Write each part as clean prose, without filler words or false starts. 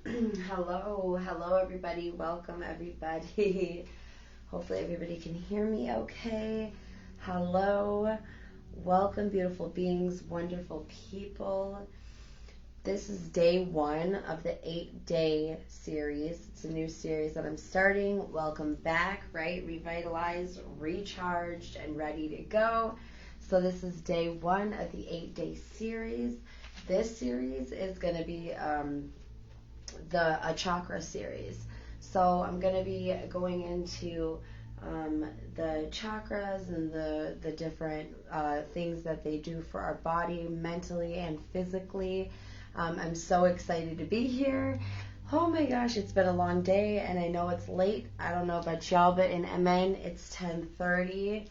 Hello everybody. Welcome everybody. Hopefully everybody can hear me okay. Hello. Welcome, beautiful beings, wonderful people. This is day 1 of the 8-day series. It's a new series that I'm starting. Welcome back, right? Revitalized, recharged, and ready to go. So this is day 1 of the 8-day series. This series is going to be a chakra series. So I'm going to be going into the chakras and the different things that they do for our body, mentally and physically. I'm so excited to be here. Oh my gosh, it's been a long day and I know it's late. I don't know about y'all, but in MN it's 10:30.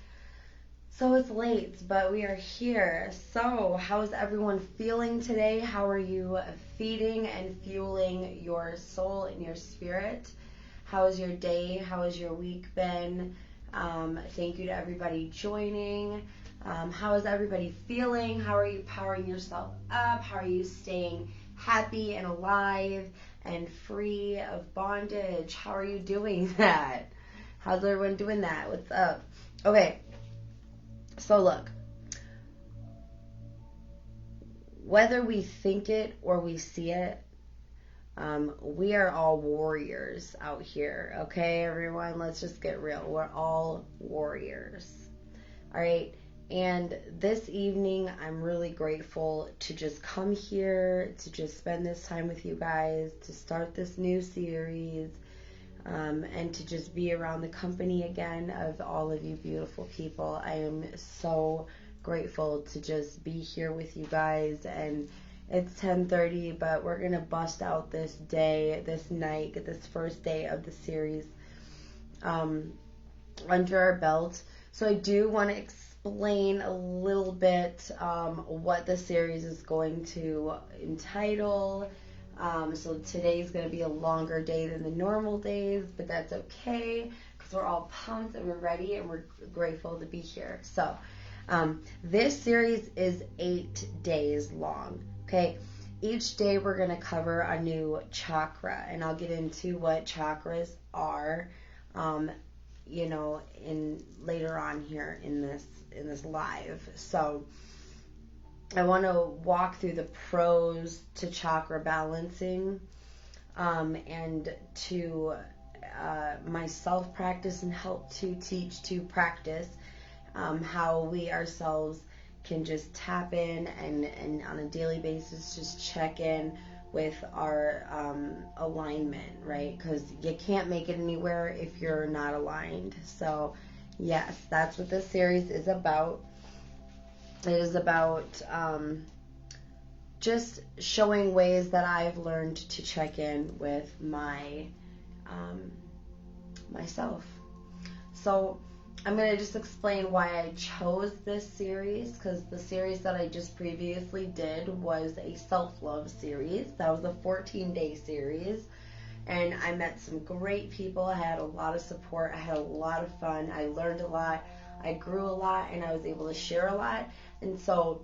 So it's late, but we are here. So how's everyone feeling today? How are you feeding and fueling your soul and your spirit? How is your day? How has your week been? Thank you to everybody joining. How is everybody feeling? How are you powering yourself up? How are you staying happy and alive and free of bondage? How are you doing that? How's everyone doing that? What's up? Okay. So look, whether we think it or we see it, we are all warriors out here, okay, everyone? Let's just get real. We're all warriors, all right? And this evening, I'm really grateful to just come here, to just spend this time with you guys, to start this new series, and to just be around the company again of all of you beautiful people. I am so grateful to just be here with you guys, and it's 10:30, but we're going to bust out this day, this night, get this first day of the series under our belt. So I do want to explain a little bit what the series is going to entitle. So today's going to be a longer day than the normal days, but that's okay because we're all pumped and we're ready and we're grateful to be here. So this series is 8 days long, okay? Each day we're going to cover a new chakra, and I'll get into what chakras are, in later on here in this live. So I want to walk through the pros to chakra balancing, and to myself practice and help to teach to practice how we ourselves can just tap in and on a daily basis just check in with our alignment, right? Because you can't make it anywhere if you're not aligned. So yes, that's what this series is about. It is about just showing ways that I've learned to check in with myself. So I'm going to just explain why I chose this series, because the series that I just previously did was a self-love series. That was a 14-day series, and I met some great people. I had a lot of support. I had a lot of fun. I learned a lot. I grew a lot, and I was able to share a lot. And so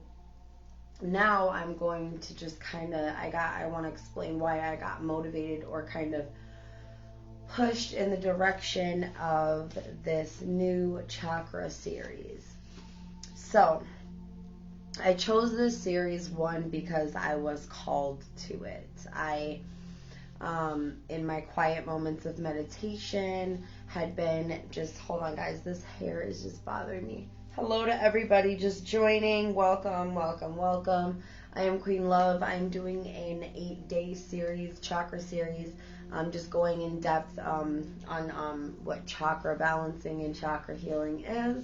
now I'm going to just I want to explain why I got motivated or kind of pushed in the direction of this new chakra series. So I chose this series, one, because I was called to it. I in my quiet moments of meditation had been just, hold on guys, this hair is just bothering me. Hello to everybody just joining. Welcome, welcome, welcome. I am Qween Love. I'm doing an 8-day series, chakra series. I'm just going in depth on what chakra balancing and chakra healing is.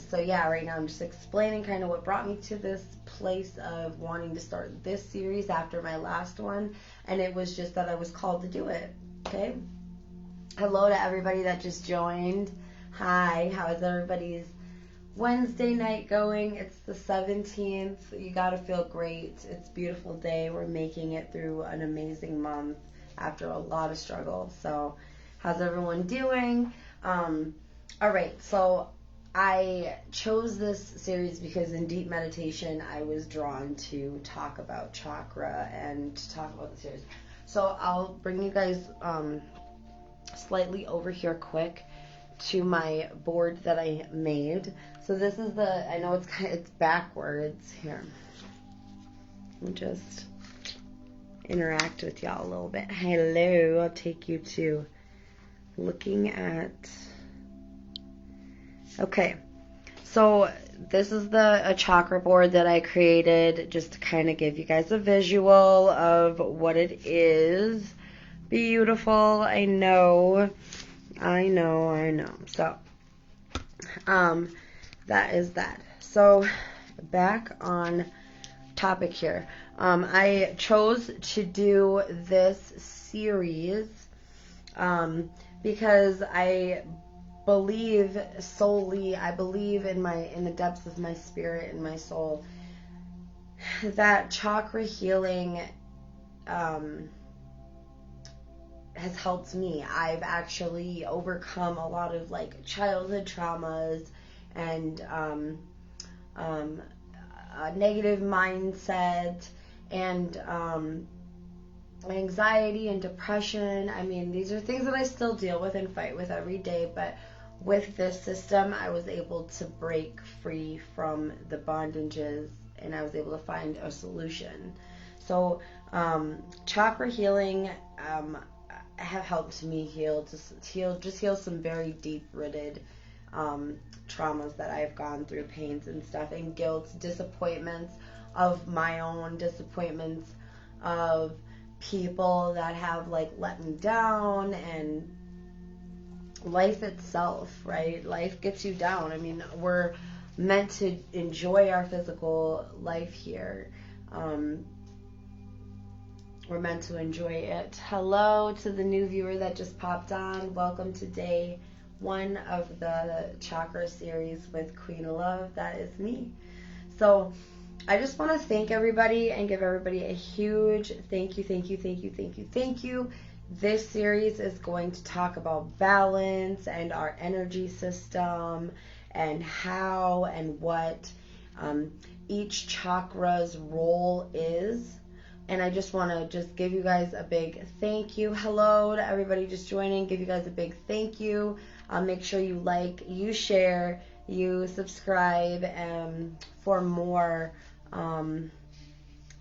So yeah, right now I'm just explaining kind of what brought me to this place of wanting to start this series after my last one. And it was just that I was called to do it, okay? Hello to everybody that just joined. Hi, how is everybody's Wednesday night going? It's the 17th. You gotta feel great. It's a beautiful day. We're making it through an amazing month after a lot of struggle. So how's everyone doing? All right, so I chose this series because in deep meditation I was drawn to talk about chakra and to talk about the series. So I'll bring you guys slightly over here quick to my board that I made. So this is the, I know it's backwards here. Let me just interact with y'all a little bit. Hello, I'll take you to looking at, okay, so this is a chakra board that I created just to kind of give you guys a visual of what it is. Beautiful, I know. So, that is that. So, back on topic here. I chose to do this series because I believe solely, I believe in the depths of my spirit and my soul that chakra healing has helped me. I've actually overcome a lot of like childhood traumas and a negative mindset and anxiety and depression. I mean, these are things that I still deal with and fight with every day, but with this system, I was able to break free from the bondages and I was able to find a solution. So, chakra healing have helped me heal some very deep-rooted traumas that I've gone through, pains and stuff, and guilt, disappointments of my own, disappointments of people that have like let me down, and life itself, right? Life gets you down. I mean, we're meant to enjoy our physical life here. We're meant to enjoy it. Hello to the new viewer that just popped on. Welcome to day 1 of the chakra series with Queen of Love. That is me. So I just want to thank everybody and give everybody a huge thank you. This series is going to talk about balance and our energy system and how and what each chakra's role is. And I just want to just give you guys a big thank you. Hello to everybody just joining. Give you guys a big thank you. Make sure you like, you share, you subscribe for more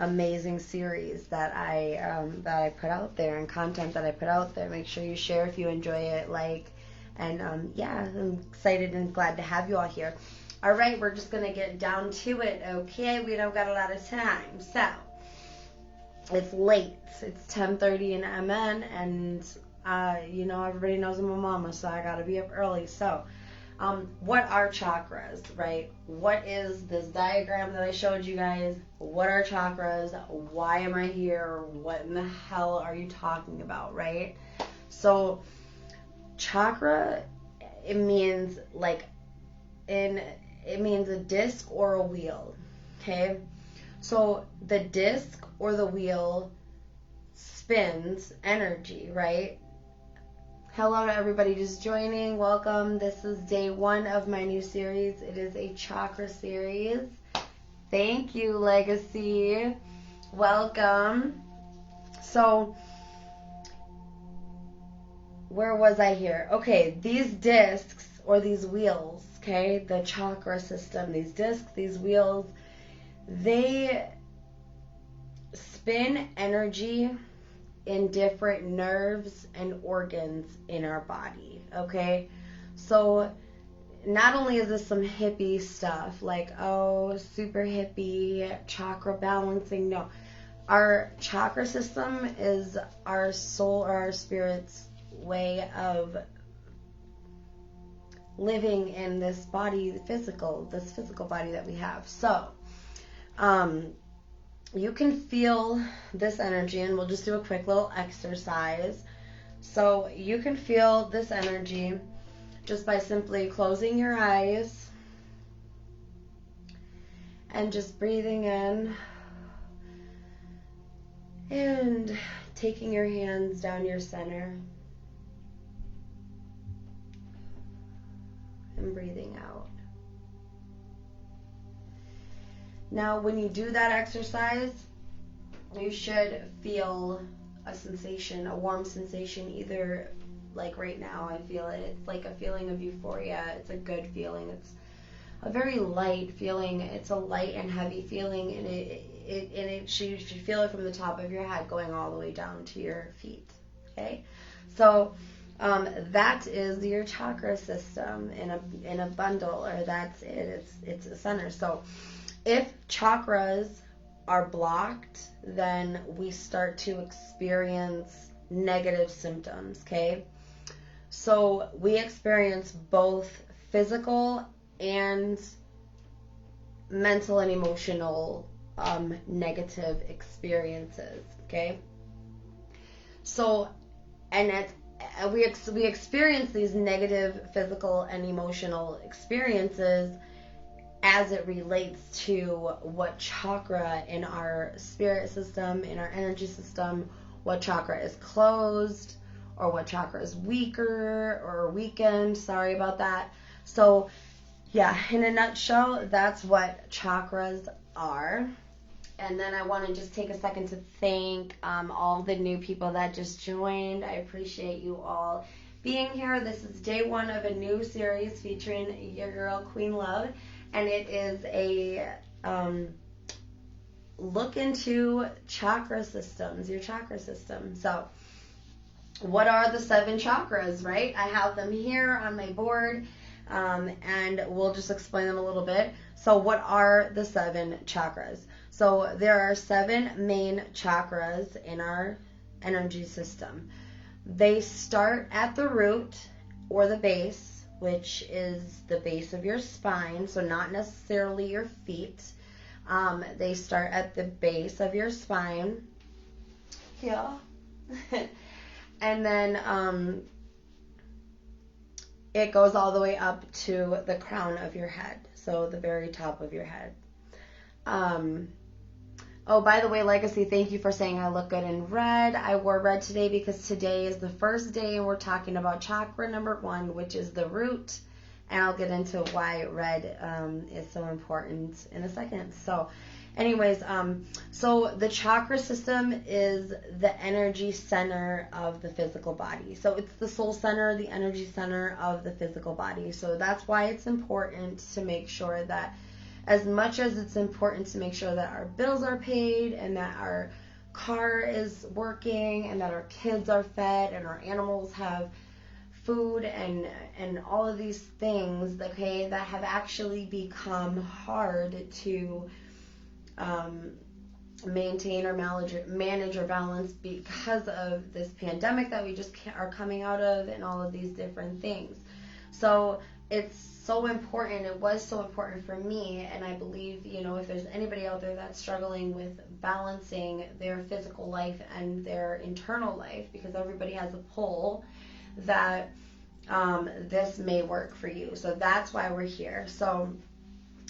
amazing series that I put out there and content that I put out there. Make sure you share if you enjoy it, like, and yeah, I'm excited and glad to have you all here. All right, we're just gonna get down to it. Okay, we don't got a lot of time, so it's late. It's 10:30 in MN, and you know, everybody knows I'm a mama, so I gotta be up early. So, what are chakras, right? What is this diagram that I showed you guys? What are chakras? Why am I here? What in the hell are you talking about, right? So, chakra, it means it means a disc or a wheel, okay? So the disc or the wheel spins energy, right? Hello to everybody just joining. Welcome. This is day 1 of my new series. It is a chakra series. Thank you, Legacy. Welcome. So, where was I here? Okay, these discs or these wheels, okay, the chakra system, these discs, these wheels, they spin energy in different nerves and organs in our body, okay? So not only is this some hippie stuff, like, oh, super hippie, chakra balancing, no. Our chakra system is our soul or our spirit's way of living in this body, this physical body that we have. So, you can feel this energy, and we'll just do a quick little exercise. So you can feel this energy just by simply closing your eyes and just breathing in and taking your hands down your center and breathing out. Now, when you do that exercise, you should feel a sensation, a warm sensation, either like right now I feel it. It's like a feeling of euphoria. It's a good feeling. It's a very light feeling. It's a light and heavy feeling, and you should feel it from the top of your head going all the way down to your feet. Okay, so that is your chakra system in a bundle, or that's it. It's a center. So if chakras are blocked, then we start to experience negative symptoms. Okay, so we experience both physical and mental and emotional negative experiences. Okay, so and we experience these negative physical and emotional experiences as it relates to what chakra in our spirit system, in our energy system, what chakra is closed or what chakra is weaker or weakened. Sorry about that. So yeah, in a nutshell, that's what chakras are. And then I want to just take a second to thank all the new people that just joined. I appreciate you all being here. This is day one of a new series featuring your girl, Qween Love. And it is a look into chakra systems, your chakra system. So what are the 7 chakras, right? I have them here on my board. And we'll just explain them a little bit. So what are the 7 chakras? So there are 7 main chakras in our energy system. They start at the root or the base, which is the base of your spine, so not necessarily your feet. They start at the base of your spine. Yeah. And then it goes all the way up to the crown of your head, so the very top of your head. Oh, by the way, Legacy, thank you for saying I look good in red. I wore red today because today is the first day and we're talking about chakra number 1, which is the root. And I'll get into why red is so important in a second. So anyways, so the chakra system is the energy center of the physical body. So it's the soul center, the energy center of the physical body. So that's why it's important to make sure that, as much as it's important to make sure that our bills are paid and that our car is working and that our kids are fed and our animals have food and all of these things, okay, that have actually become hard to maintain or manage or balance because of this pandemic that we just are coming out of and all of these different things. So it's so important. It was so important for me, and I believe, if there's anybody out there that's struggling with balancing their physical life and their internal life, because everybody has a pull, that this may work for you. So that's why we're here. So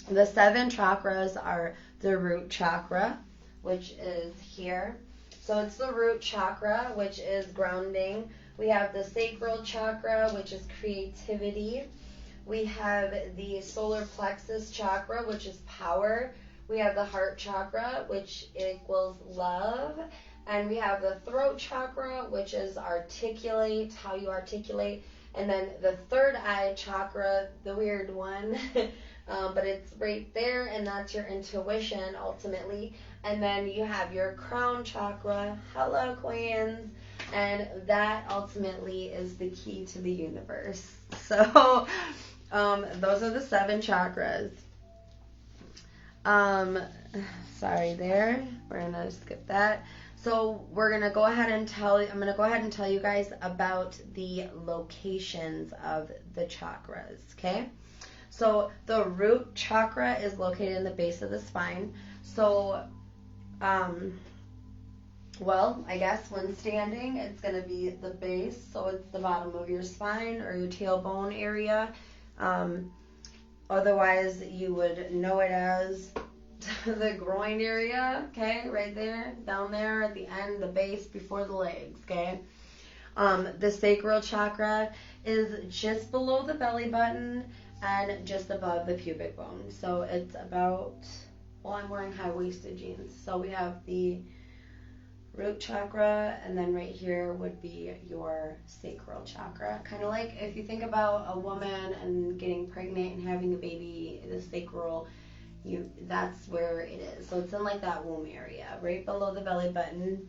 the 7 chakras are the root chakra, which is here. So it's the root chakra, which is grounding. We have the sacral chakra, which is creativity. We have the solar plexus chakra, which is power. We have the heart chakra, which equals love. And we have the throat chakra, which is articulate, how you articulate. And then the third eye chakra, the weird one, but it's right there, and that's your intuition ultimately. And then you have your crown chakra, hello queens, and that ultimately is the key to the universe. So those are the 7 chakras. Sorry there, we're gonna skip that. So we're gonna go ahead and I'm gonna go ahead and tell you guys about the locations of the chakras, okay? So the root chakra is located in the base of the spine. So, well, I guess when standing, it's gonna be the base, so it's the bottom of your spine or your tailbone area. Otherwise, you would know it as the groin area, okay, right there, down there at the end, the base before the legs, okay. The sacral chakra is just below the belly button and just above the pubic bone. So it's about, well, I'm wearing high-waisted jeans, so we have the root chakra, and then right here would be your sacral chakra. Kind of like if you think about a woman and getting pregnant and having a baby, the sacral, that's where it is. So it's in like that womb area, right below the belly button,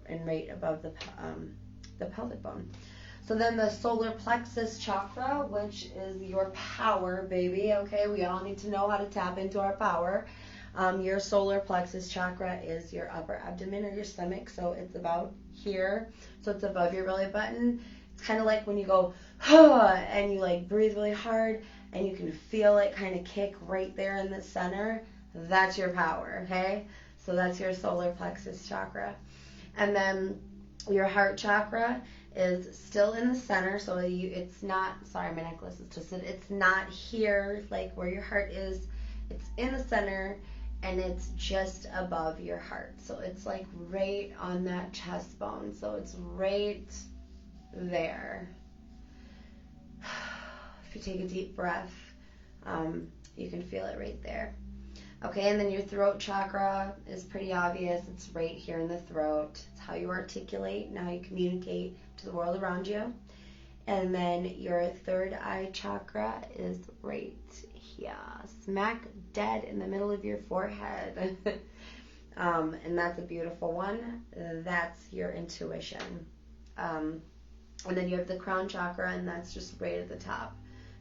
and right above the pelvic bone. So then the solar plexus chakra, which is your power, baby. Okay, we all need to know how to tap into our power. Your solar plexus chakra is your upper abdomen or your stomach, so it's about here. So it's above your belly button. It's kind of like when you go, and you like breathe really hard, and you can feel it kind of kick right there in the center. That's your power, okay? So that's your solar plexus chakra. And then your heart chakra is still in the center, so it's not, sorry, my necklace is twisted. It's not here, like where your heart is. It's in the center, and it's just above your heart. So it's like right on that chest bone. So it's right there. If you take a deep breath, you can feel it right there. Okay, and then your throat chakra is pretty obvious. It's right here in the throat. It's how you articulate and how you communicate to the world around you. And then your third eye chakra is right here, smack dead in the middle of your forehead. And that's a beautiful one. That's your intuition. And then you have the crown chakra, and that's just right at the top.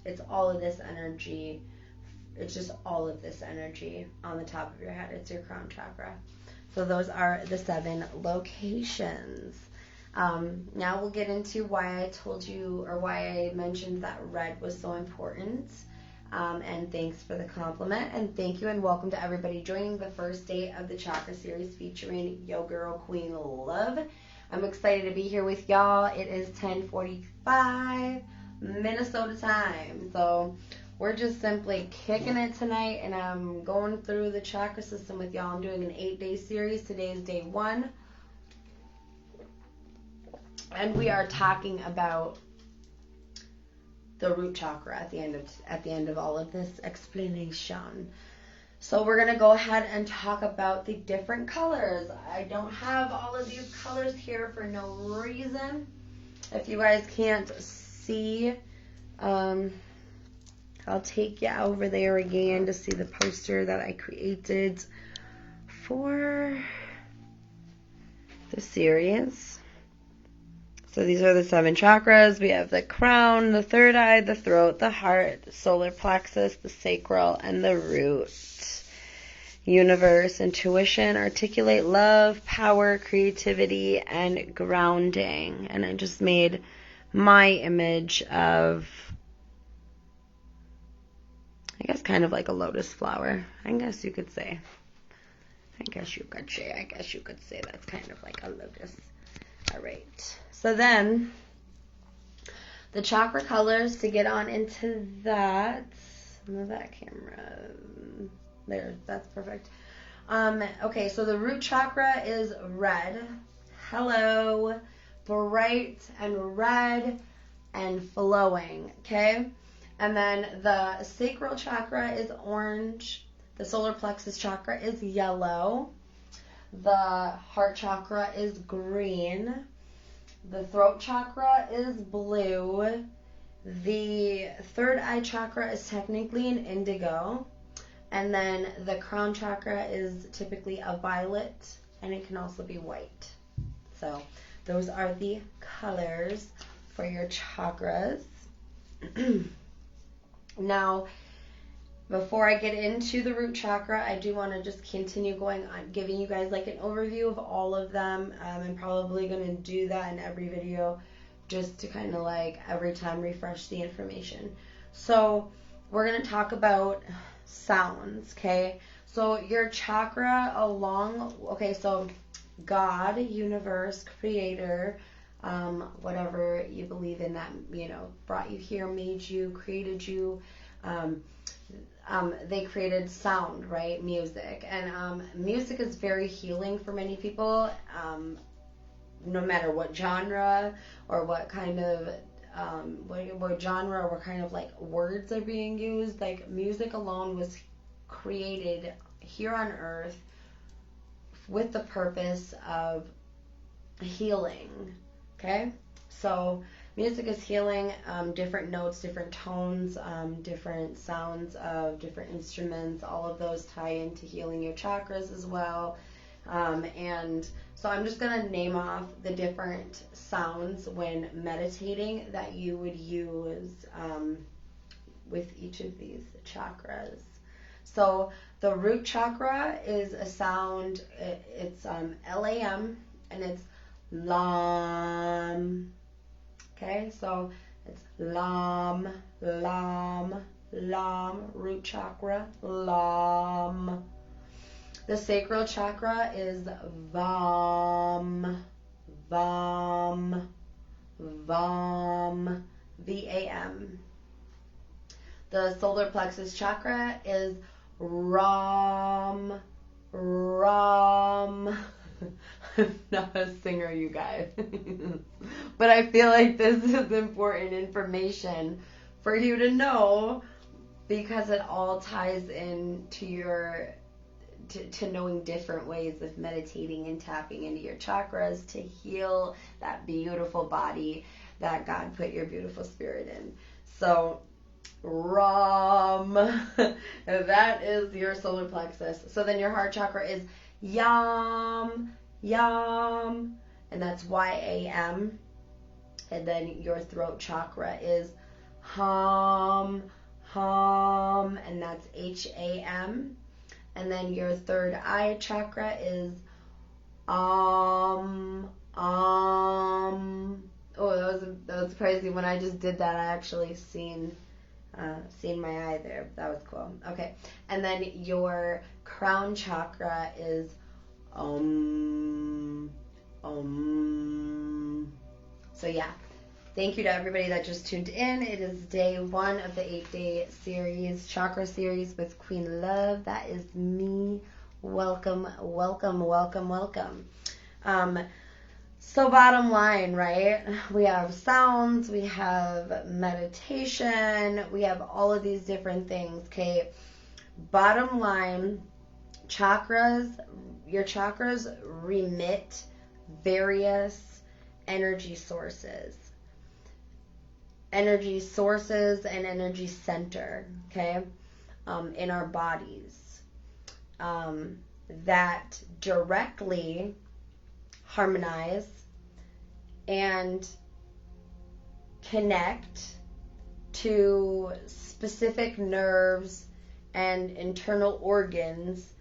It's all of this energy. It's just all of this energy on the top of your head. It's your crown chakra. So those are the 7 locations. Now we'll get into why I told you, or why I mentioned that red was so important. And thanks for the compliment. And thank you and welcome to everybody joining the first day of the Chakra series featuring Yo Girl Queen Love. I'm excited to be here with y'all. It is 10:45 Minnesota time. So we're just simply kicking it tonight, and I'm going through the chakra system with y'all. I'm doing an 8-day series. Today is day 1. And we are talking about the root chakra at the end of all of this explanation. So we're going to go ahead and talk about the different colors. I don't have all of these colors here for no reason. If you guys can't see, I'll take you over there again to see the poster that I created for the series. So these are the 7 chakras. We have the crown, the third eye, the throat, the heart, the solar plexus, the sacral, and the root. Universe, intuition, articulate, love, power, creativity, and grounding. And I just made my image of, I guess, kind of like a lotus flower. I guess you could say that's kind of like a lotus. All right. So then, the chakra colors, to get on into that, move that camera, there, that's perfect. Okay, so the root chakra is red. Hello, bright and red and flowing, okay? And then the sacral chakra is orange. The solar plexus chakra is yellow. The heart chakra is green. The throat chakra is blue. The third eye chakra is technically an indigo. And then the crown chakra is typically a violet, and it can also be white. So those are the colors for your chakras. Now, before I get into the root chakra, I do want to just continue going on, giving you guys like an overview of all of them. I'm probably going to do that in every video, just to kind of like every time refresh the information. So we're going to talk about sounds, okay? So your chakra so God, universe, creator, whatever you believe in that, brought you here, made you, created you, they created sound, right? Music. And music is very healing for many people, no matter what genre or what kind of what genre or what kind of like words are being used. Like, music alone was created here on earth with the purpose of healing. Okay? So music is healing, different notes, different tones, different sounds of different instruments, all of those tie into healing your chakras as well. And so I'm just going to name off the different sounds when meditating that you would use with each of these chakras. So the root chakra is a sound, it's LAM, and it's LAM. Okay, so it's LAM, LAM, LAM, root chakra, LAM. The sacral chakra is VAM, VAM, VAM, VAM. The solar plexus chakra is RAM, RAM. I'm not a singer, you guys. But I feel like this is important information for you to know because it all ties into your to knowing different ways of meditating and tapping into your chakras to heal that beautiful body that God put your beautiful spirit in. So Ram, that is your solar plexus. So then your heart chakra is Yam, Yam, and that's YAM. And then your throat chakra is Hum, Hum, and that's HAM. And then your third eye chakra is Oh, that was crazy. When I just did that, I actually seen my eye there. That was cool. Okay. And then your crown chakra is So yeah. Thank you to everybody that just tuned in. It is day 1 of the 8-day series, chakra series with Queen Love. That is me. Welcome, welcome, welcome, welcome. So bottom line, right? We have sounds, we have meditation, we have all of these different things, okay? Bottom line, your chakras remit various energy sources and energy center, okay, in our bodies that directly harmonize and connect to specific nerves and internal organs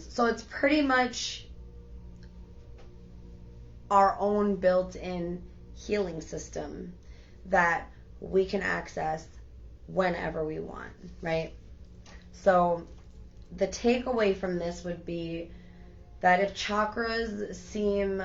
So it's pretty much our own built-in healing system that we can access whenever we want, right? So the takeaway from this would be that if chakras seem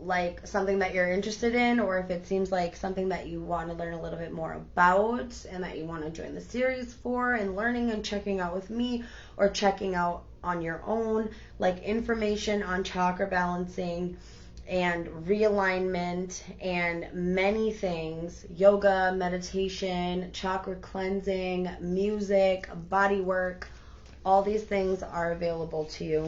like something that you're interested in, or if it seems like something that you want to learn a little bit more about and that you want to join the series for and learning and checking out with me or checking out on your own, like information on chakra balancing and realignment and many things, yoga, meditation, chakra cleansing, music, body work, all these things are available to you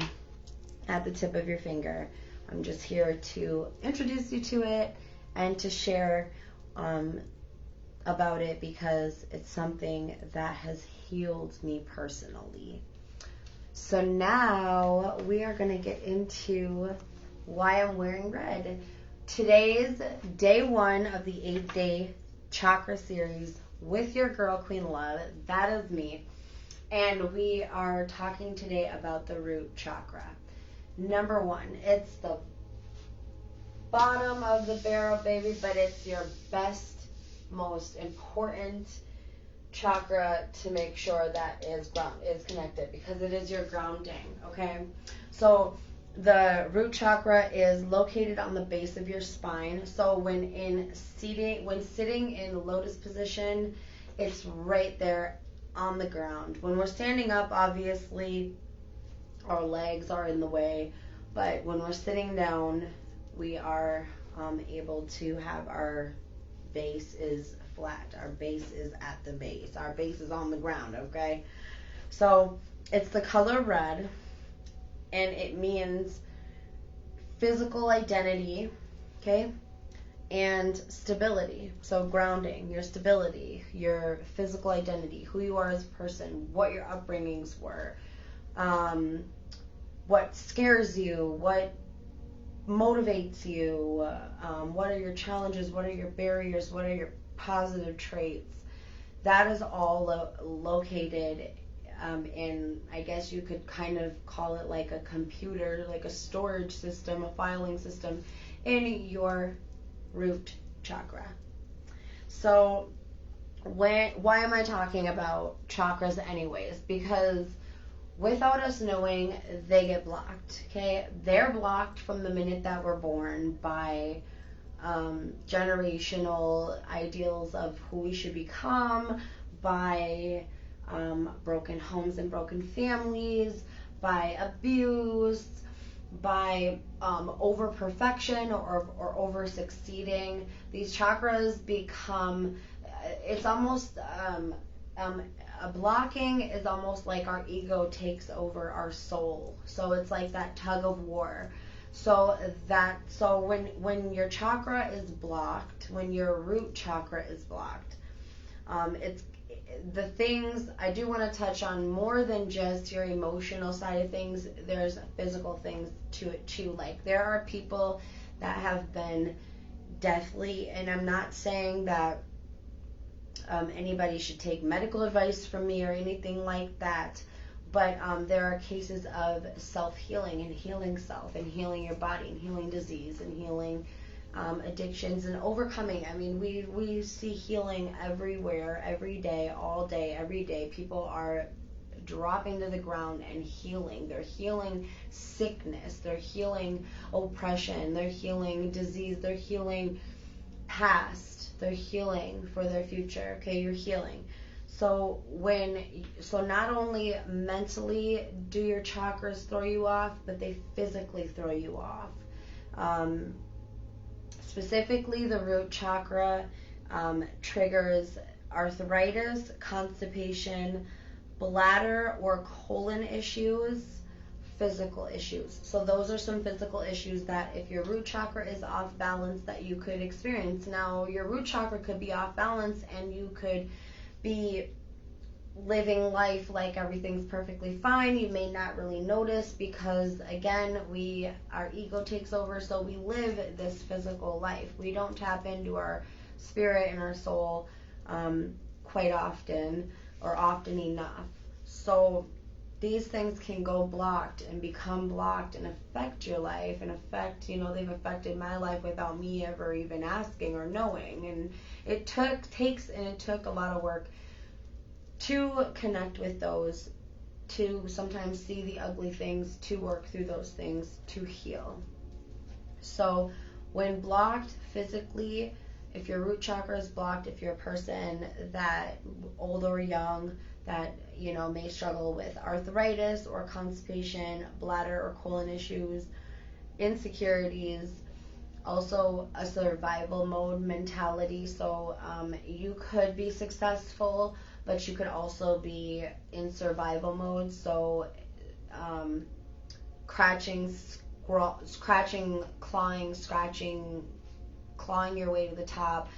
at the tip of your finger. I'm just here to introduce you to it and to share about it because it's something that has healed me personally. So now we are going to get into why I'm wearing red. Today's day 1 of the 8-day chakra series with your girl Queen Love. That is me. And we are talking today about the root chakra. Number 1, it's the bottom of the barrel, baby, but it's your best, most important chakra to make sure that is connected because it is your grounding, okay? So the root chakra is located on the base of your spine. So when sitting in lotus position, it's right there on the ground. When we're standing up, obviously our legs are in the way, but when we're sitting down, we are able to have our base is flat. Our base is at the base. Our base is on the ground, okay? So it's the color red, and it means physical identity, okay, and stability. So grounding, your stability, your physical identity, who you are as a person, what your upbringings were, what scares you, what motivates you, what are your challenges, what are your barriers, what are your positive traits. That is all located in, I guess you could kind of call it like a computer, like a storage system, a filing system in your root chakra. So why am I talking about chakras anyways? Because without us knowing, they get blocked, okay? They're blocked from the minute that we're born by generational ideals of who we should become, by broken homes and broken families, by abuse, by over perfection or over succeeding. These chakras become, it's almost a blocking is almost like our ego takes over our soul. So it's like that tug of war. So when your chakra is blocked, when your root chakra is blocked, it's the things I do want to touch on more than just your emotional side of things. There's physical things to it too. Like there are people that have been deathly, and I'm not saying that anybody should take medical advice from me or anything like that, but there are cases of self-healing and healing self and healing your body and healing disease and healing addictions and overcoming. I mean, we see healing everywhere, every day, all day, every day. People are dropping to the ground and healing. They're healing sickness. They're healing oppression. They're healing disease. They're healing past. They're healing for their future. Okay, you're healing. So not only mentally do your chakras throw you off, but they physically throw you off. Specifically, the root chakra triggers arthritis, constipation, bladder or colon issues, physical issues. So those are some physical issues that if your root chakra is off balance that you could experience. Now, your root chakra could be off balance and you could be living life like everything's perfectly fine. You may not really notice because, again, our ego takes over, so we live this physical life. We don't tap into our spirit and our soul quite often or often enough. So these things can go blocked and become blocked and affect your life and affect, they've affected my life without me ever even asking or knowing. And it took a lot of work to connect with those, to sometimes see the ugly things, to work through those things, to heal. So when blocked physically, if your root chakra is blocked, if you're a person that old or young that may struggle with arthritis or constipation, bladder or colon issues, insecurities, also a survival mode mentality. So you could be successful, but you could also be in survival mode. So scratching, clawing, scratching, clawing your way to the top,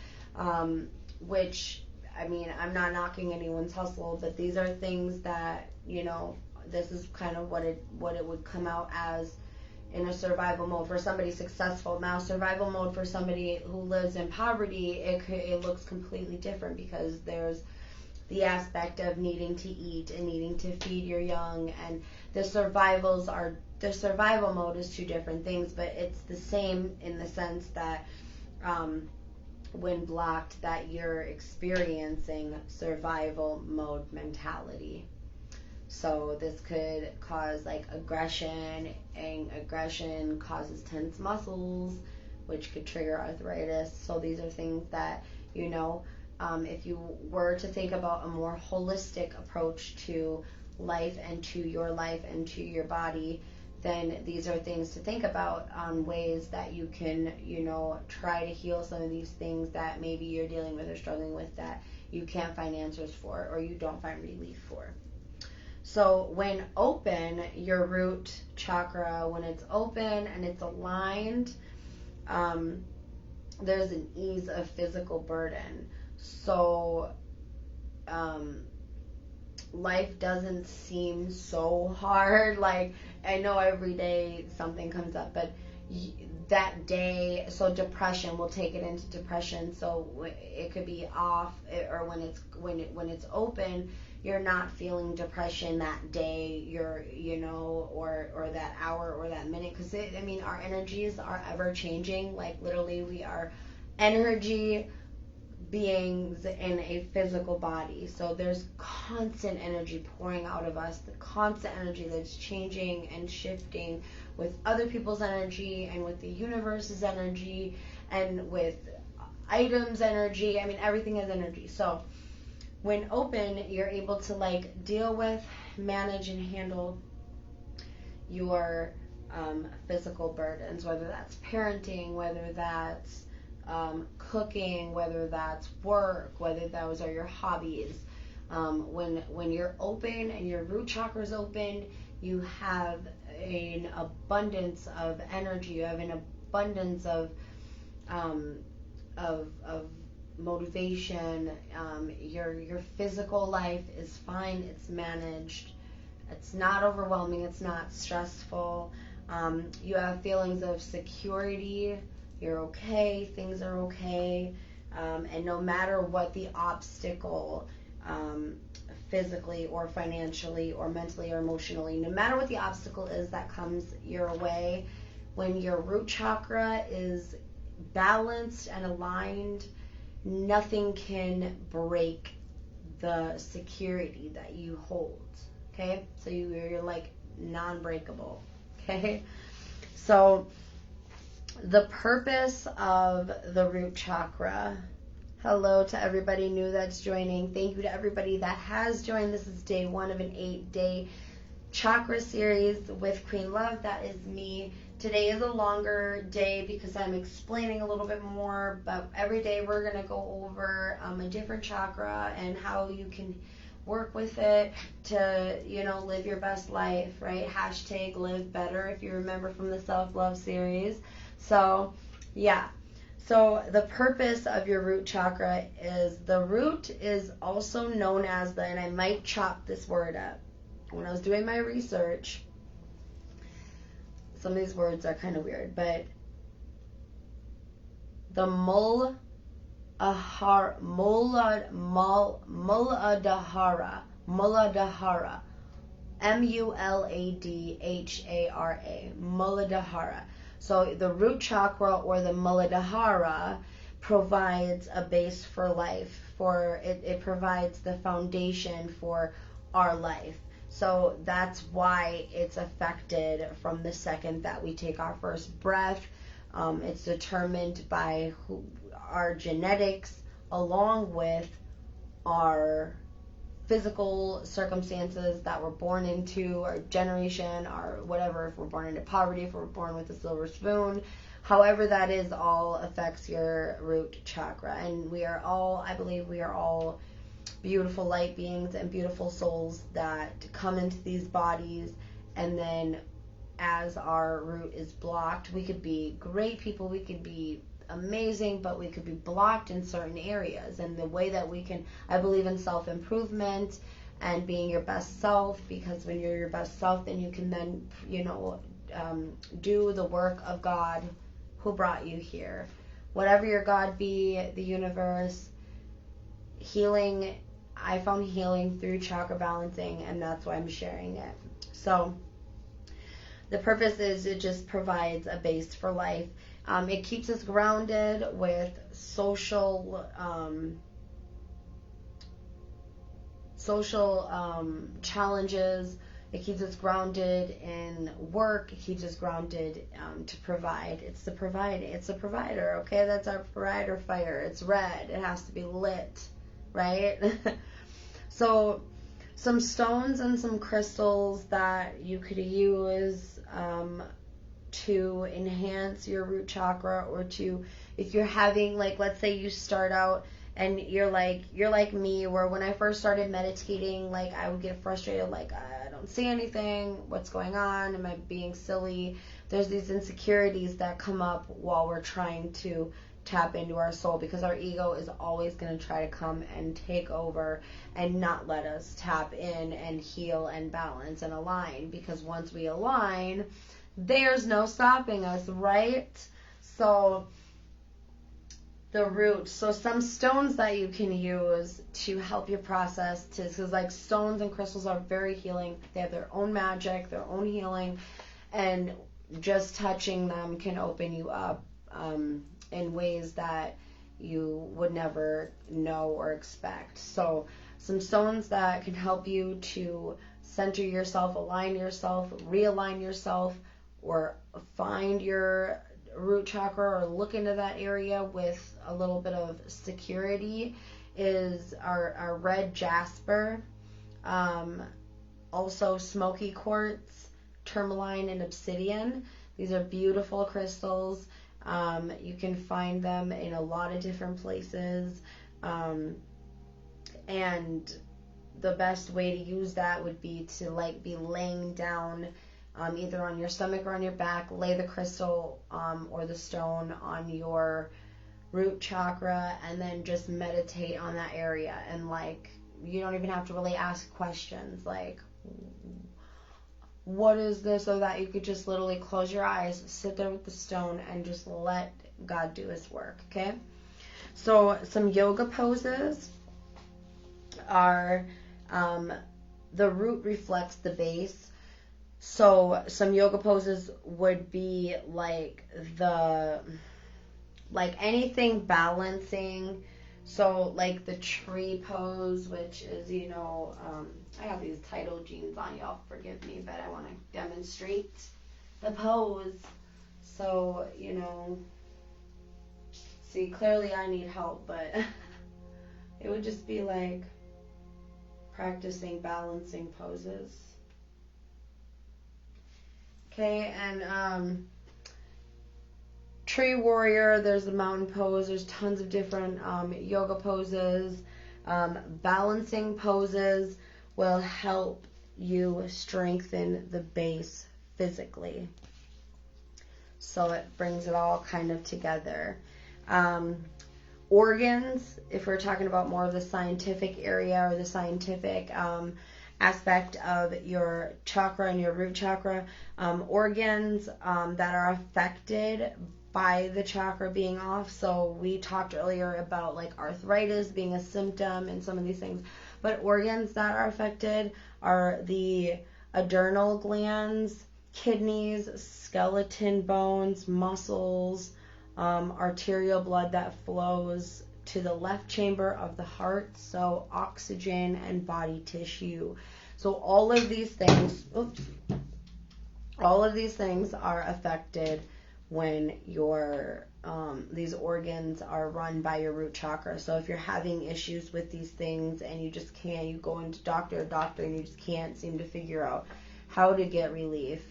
which, I mean, I'm not knocking anyone's hustle, but these are things that, this is kind of what it would come out as in a survival mode for somebody successful. Now, survival mode for somebody who lives in poverty, it looks completely different because there's the aspect of needing to eat and needing to feed your young, and the survival mode is two different things, but it's the same in the sense that when blocked, that you're experiencing survival mode mentality. So this could cause like aggression, and aggression causes tense muscles, which could trigger arthritis. So these are things that, if you were to think about a more holistic approach to life and to your life and to your body, then these are things to think about on ways that you can, try to heal some of these things that maybe you're dealing with or struggling with that you can't find answers for or you don't find relief for. So when open, your root chakra, when it's open and it's aligned, there's an ease of physical burden. So life doesn't seem so hard. Like, I know every day something comes up, but that day, so depression, we'll take it into depression. So it could be off, or when it's open, you're not feeling depression that day, or that hour or that minute, because our energies are ever changing. Like, literally, we are energy beings in a physical body. So there's constant energy pouring out of us, the constant energy that's changing and shifting with other people's energy and with the universe's energy and with items energy. Everything is energy. So when open, you're able to deal with, manage, and handle your physical burdens, whether that's parenting, whether that's cooking, whether that's work, whether those are your hobbies. When you're open and your root chakra is open, you have an abundance of energy. You have an abundance of motivation. Your physical life is fine. It's managed. It's not overwhelming. It's not stressful. You have feelings of security. You're okay. Things are okay. And no matter what the obstacle, physically or financially or mentally or emotionally, no matter what the obstacle is that comes your way, when your root chakra is balanced and aligned, nothing can break the security that you hold. Okay? So you're like non-breakable. Okay? So the purpose of the root chakra. Hello to everybody new that's joining. Thank you to everybody that has joined. This is day 1 of an 8-day chakra series with Qween Love. That is me. Today is a longer day because I'm explaining a little bit more, but every day we're going to go over a different chakra and how you can work with it to, live your best life, right? # live better, if you remember from the self-love series. So, yeah. So the purpose of your root chakra is, the root is also known as and I might chop this word up. When I was doing my research, some of these words are kind of weird, but the Muladhara, Muladhara. So the root chakra, or the Muladhara, provides a base for life. It provides the foundation for our life. So that's why it's affected from the second that we take our first breath. It's determined by our genetics, along with our physical circumstances that we're born into, our generation, or whatever, if we're born into poverty, if we're born with a silver spoon, however that is, all affects your root chakra. And I believe we are all beautiful light beings and beautiful souls that come into these bodies, and then as our root is blocked, we could be great people, we could be amazing, but we could be blocked in certain areas. And the way that I believe in self-improvement and being your best self, because when you're your best self, then you can then, do the work of God who brought you here. Whatever your God be, the universe, healing. I found healing through chakra balancing, and that's why I'm sharing it. So the purpose is, it just provides a base for life. It keeps us grounded with social challenges. It keeps us grounded in work. It keeps us grounded to provide. It's the provider, okay? That's our provider fire. It's red. It has to be lit, right? So some stones and some crystals that you could use to enhance your root chakra, or if you're having, let's say you start out And you're like me, where when I first started meditating, like I would get frustrated, like I don't see anything, what's going on, am I being silly? There's these insecurities that come up while we're trying to tap into our soul, because our ego is always going to try to come and take over and not let us tap in and heal and balance and align, because once we align, there's no stopping us, right? So the root. So some stones that you can use to help you process, because like stones and crystals are very healing. They have their own magic, their own healing, and just touching them can open you up in ways that you would never know or expect. So some stones that can help you to center yourself, align yourself, realign yourself, or find your root chakra or look into that area with a little bit of security is our red jasper, also smoky quartz, tourmaline, and obsidian. These are beautiful crystals. You can find them in a lot of different places, and the best way to use that would be to like be laying down either on your stomach or on your back, lay the crystal or the stone on your root chakra, and then just meditate on that area. And like, you don't even have to really ask questions like, what is this or that? You could just literally close your eyes, sit there with the stone, and just let God do his work, okay? So some yoga poses are, the root reflects the base. So some yoga poses would be like anything balancing. So like the tree pose, which is, I have these title jeans on, y'all forgive me, but I want to demonstrate the pose. So, see, clearly I need help, but it would just be like practicing balancing poses. Okay, and tree warrior, there's the mountain pose, there's tons of different yoga poses. Balancing poses will help you strengthen the base physically. So it brings it all kind of together. Organs, if we're talking about more of the scientific area or the scientific aspect of your chakra and your root chakra, organs that are affected by the chakra being off. So we talked earlier about like arthritis being a symptom and some of these things, but organs that are affected are the adrenal glands, kidneys, skeleton bones, muscles, arterial blood that flows to the left chamber of the heart, so oxygen and body tissue. So all of these things are affected when your these organs are run by your root chakra. So if you're having issues with these things and you just can't, you go into doctor and you just can't seem to figure out how to get relief,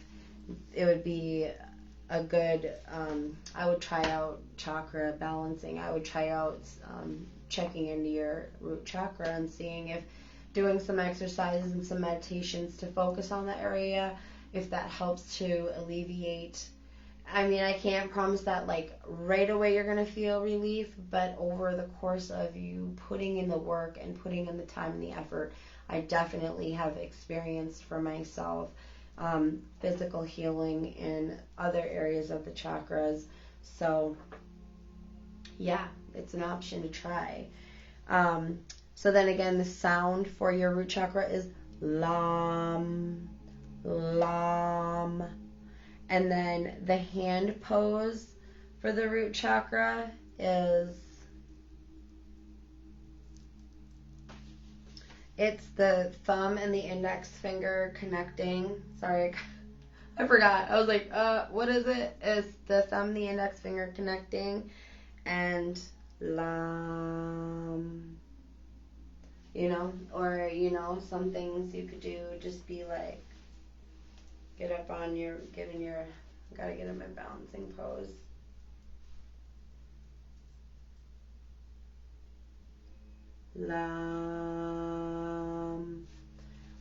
it would be a good, I would try out chakra balancing. I would try out checking into your root chakra and seeing if doing some exercises and some meditations to focus on the area, if that helps to alleviate. I mean, I can't promise that like right away you're going to feel relief, but over the course of you putting in the work and putting in the time and the effort, I definitely have experienced for myself physical healing in other areas of the chakras. So yeah, it's an option to try. So then again, the sound for your root chakra is Lam, Lam. And then the hand pose for the root chakra is, it's the thumb and the index finger connecting. Sorry, I forgot. I was like, what is it? It's the thumb, the index finger connecting, and Lam. Or, some things you could do, just be like, gotta get in my balancing pose. lam.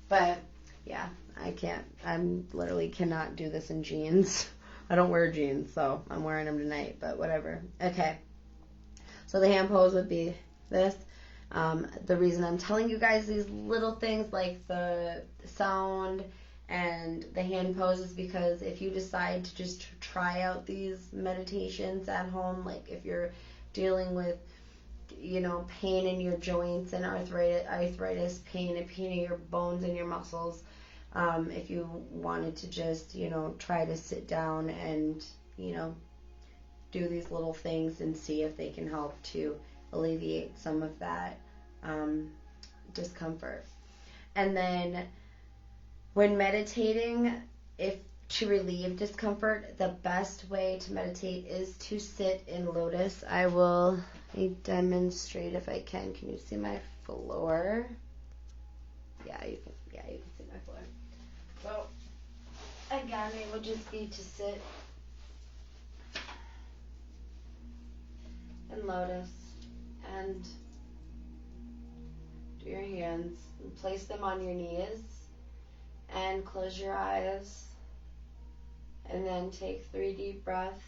But yeah, I can't. I'm literally cannot do this in jeans. I don't wear jeans, so I'm wearing them tonight. But whatever. Okay. So the hand pose would be this. The reason I'm telling you guys these little things like the sound and the hand pose is because if you decide to just try out these meditations at home, like if you're dealing with, pain in your joints and arthritis pain and pain in your bones and your muscles, if you wanted to just, try to sit down and, do these little things and see if they can help to alleviate some of that discomfort. And then when meditating, if to relieve discomfort, the best way to meditate is to sit in lotus. I will demonstrate if I can. Can you see my floor? Yeah, you can see my floor. So again, it would just be to sit in lotus and do your hands and place them on your knees and close your eyes and then take 3 deep breaths.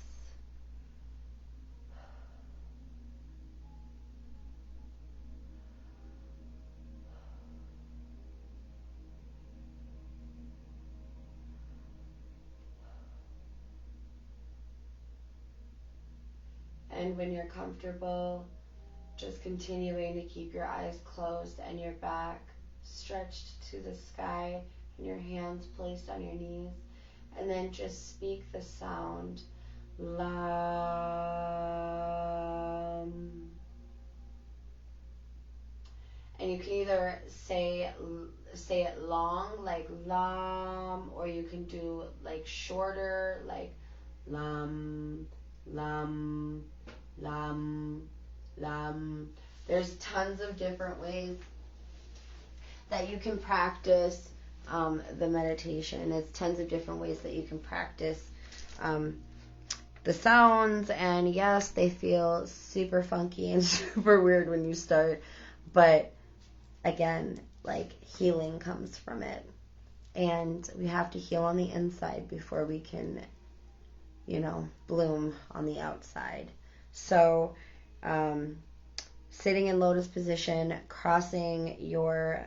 And when you're comfortable, just continuing to keep your eyes closed and your back stretched to the sky and your hands placed on your knees. And then just speak the sound Lam. And you can either say it long, like Lam, or you can do like shorter, like Lam, Lam, Lam, Lam. There's tons of different ways that you can practice the meditation. It's tons of different ways that you can practice the sounds, and yes, they feel super funky and super weird when you start, but again, like, healing comes from it, and we have to heal on the inside before we can, bloom on the outside. So sitting in lotus position, crossing your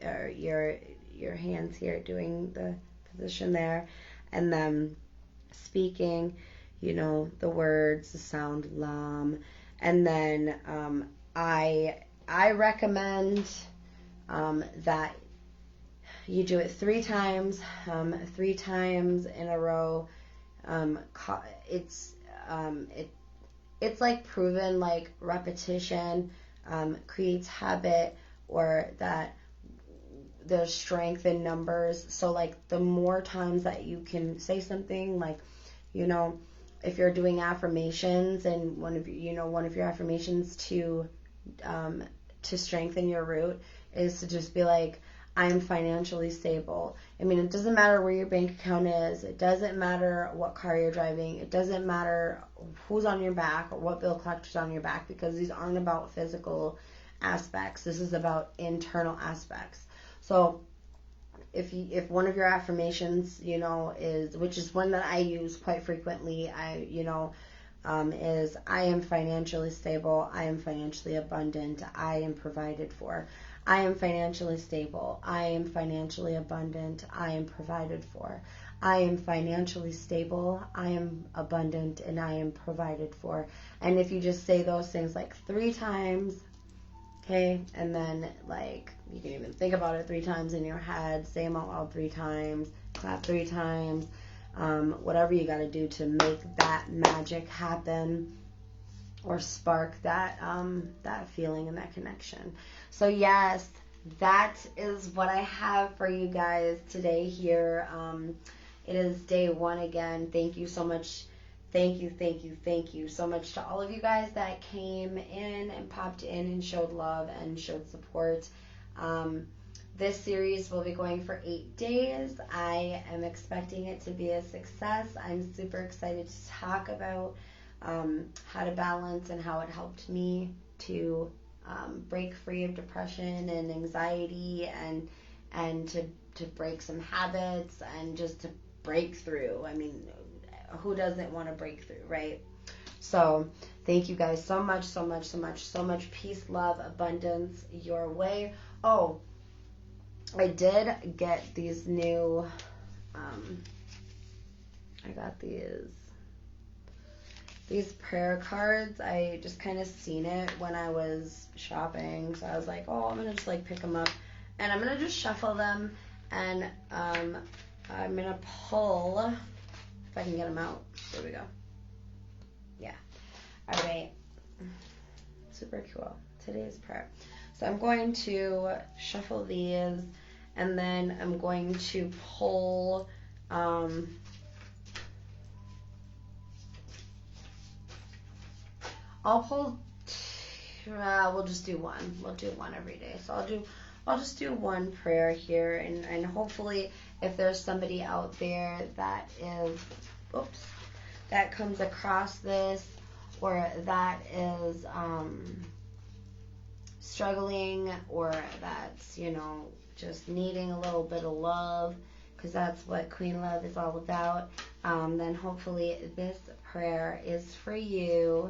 hands here, doing the position there, and then speaking, the words, the sound Lam, and then I recommend that you do it 3 times, 3 times in a row. It's like proven, like repetition creates habit, or that there's strength in numbers. So like the more times that you can say something, like, if you're doing affirmations, and one of your affirmations to strengthen your root is to just be like, I'm financially stable. I mean, it doesn't matter where your bank account is. It doesn't matter what car you're driving. It doesn't matter who's on your back or what bill collector's on your back, because these aren't about physical aspects. This is about internal aspects. So if one of your affirmations, is, which is one that I use quite frequently, is I am financially stable, I am financially abundant, I am provided for. I am financially stable, I am financially abundant, I am provided for. I am financially stable, I am abundant, and I am provided for. And if you just say those things like 3 times, okay, and then like you can even think about it 3 times in your head, say them out loud 3 times, clap 3 times, whatever you got to do to make that magic happen, or spark that feeling and that connection. So yes, that is what I have for you guys today here. It is day 1 again. Thank you so much. Thank you so much to all of you guys that came in and popped in and showed love and showed support. This series will be going for 8 days. I am expecting it to be a success. I'm super excited to talk about how to balance and how it helped me to break free of depression and anxiety, and to break some habits, and just to break through. I mean, who doesn't want to break through, right? So thank you guys so much, so much, so much, so much peace, love, abundance your way. Oh, I did get these new, I got these prayer cards. I just kind of seen it when I was shopping, so I was like, oh, I'm gonna just like pick them up, and I'm gonna just shuffle them, and I'm gonna pull, if I can get them out. There we go. Yeah. All right. Super cool. Today's prayer. So I'm going to shuffle these, and then I'm going to pull. I'll pull. We'll just do one. We'll do one every day. So I'll just do one prayer here, and hopefully, if there's somebody out there that is, that comes across this, or that is struggling, or that's, you know, just needing a little bit of love, because that's what Qween Love is all about, then hopefully this prayer is for you.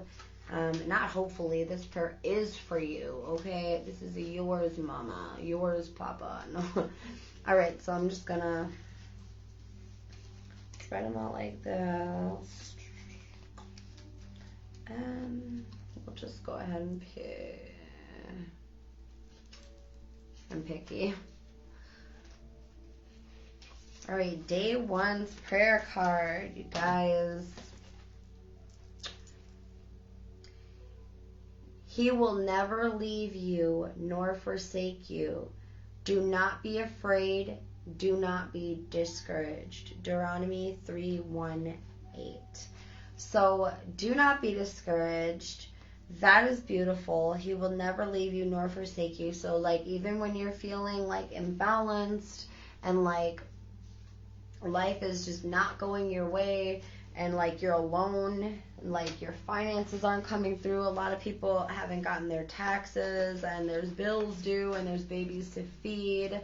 Not hopefully, this prayer is for you, okay? This is yours, mama, yours, papa. No. All right, so I'm just gonna spread them out like this, and we'll just go ahead and pick. I'm picky. All right, day one's prayer card, you guys. He will never leave you nor forsake you. Do not be afraid. Do not be discouraged. Deuteronomy 3:1-8. So do not be discouraged. That is beautiful. He will never leave you nor forsake you. So like, even when you're feeling like imbalanced, and like life is just not going your way, and like you're alone, like your finances aren't coming through. A lot of people haven't gotten their taxes, and there's bills due, and there's babies to feed.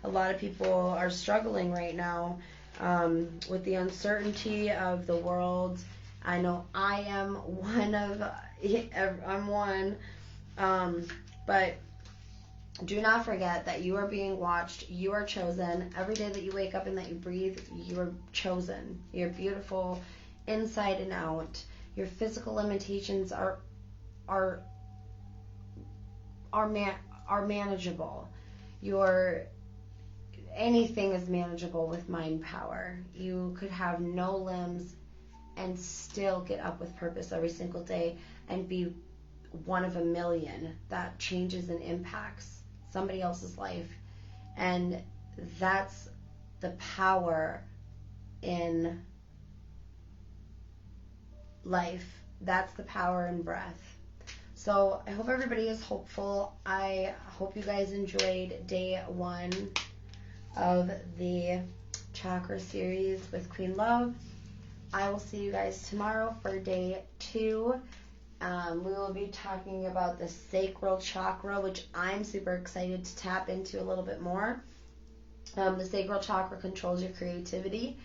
A lot of people are struggling right now with the uncertainty of the world. I know I am one. But do not forget that you are being watched. You are chosen. Every day that you wake up and that you breathe, you are chosen. You're beautiful inside and out. Your physical limitations are manageable. Anything is manageable with mind power. You could have no limbs and still get up with purpose every single day and be one of a million that changes and impacts somebody else's life. And that's the power in life. That's the power in breath. So I hope everybody is hopeful. I hope you guys enjoyed day one of the chakra series with Qween Love. I will see you guys tomorrow for day 2. We will be talking about the sacral chakra, which I'm super excited to tap into a little bit more. The sacral chakra controls your creativity,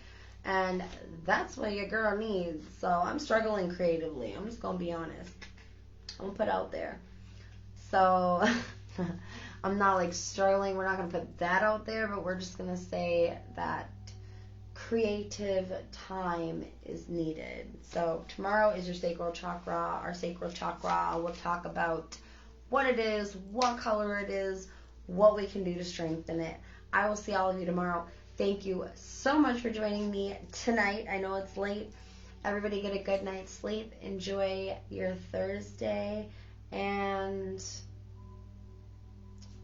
and that's what your girl needs. So I'm struggling creatively. I'm just going to be honest. I'm going to put out there. So I'm not like struggling. We're not going to put that out there, but we're just going to say that creative time is needed. So tomorrow is your sacral chakra. Our sacral chakra, we'll talk about what it is, what color it is, what we can do to strengthen it. I will see all of you tomorrow. Thank you so much for joining me tonight. I know it's late. Everybody get a good night's sleep. Enjoy your Thursday, and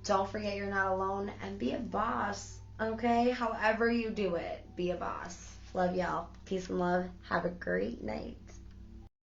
don't forget you're not alone, and be a boss. Okay, however you do it, be a boss. Love y'all. Peace and love. Have a great night.